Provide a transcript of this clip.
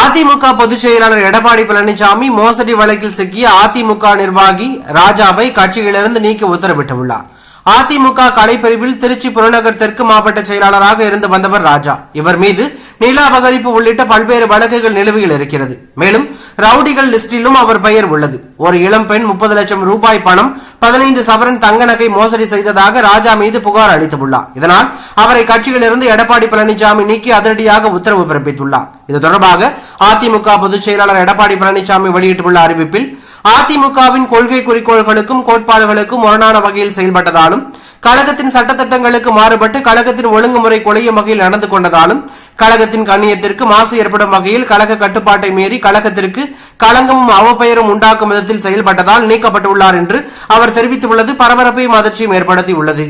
அதிமுக பொதுச் செயலாளர் எடப்பாடி பழனிசாமி மோசடி வழக்கில் சிக்கிய அதிமுக நிர்வாகி ராஜாவை கட்சியிலிருந்து நீக்க உத்தரவிட்டுள்ளார். அதிமுக கலைப்பிரிவில் திருச்சி புறநகர் தெற்கு மாவட்ட செயலாளராக இருந்து வந்தவர் ராஜா. இவர் மீது நில அபகரிப்பு உள்ளிட்ட பல்வேறு வழக்குகள் நிலுவையில் இருக்கிறது. மேலும் ரவுடிகள் லிஸ்டிலும் அவர் பெயர் உள்ளது. ஒரு இளம் பெண் 30 லட்சம் ரூபாய் பணம் 15 சவரன் தங்க நகை மோசடி செய்ததாக ராஜா மீது புகார் அளித்துள்ளார். இதனால் அவரை கட்சியிலிருந்து எடப்பாடி பழனிசாமி நீக்கி அதிரடியாக உத்தரவு பிறப்பித்துள்ளார். இது தொடர்பாக அதிமுக பொதுச் செயலாளர் எடப்பாடி பழனிசாமி வெளியிட்டுள்ள அறிவிப்பில், அதிமுகவின் கொள்கை குறிக்கோள்களுக்கும் கோட்பாடுகளுக்கும் முரணான வகையில் செயல்பட்டதாலும், கழகத்தின் சட்டத்திட்டங்களுக்கு மாறுபட்டு கழகத்தின் ஒழுங்குமுறை குலையும் வகையில் நடந்து கொண்டதாலும், கழகத்தின் கண்ணியத்திற்கு மாசு ஏற்படும் வகையில் கழக கட்டுப்பாட்டை மீறி கழகத்திற்கு களங்கமும் அவப்பெயரும் உண்டாக்கும் விதத்தில் செயல்பட்டதால் நீக்கப்பட்டுள்ளார் என்று அவர் தெரிவித்துள்ளது பரபரப்பையும் அதிர்ச்சியும் ஏற்படுத்தியுள்ளது.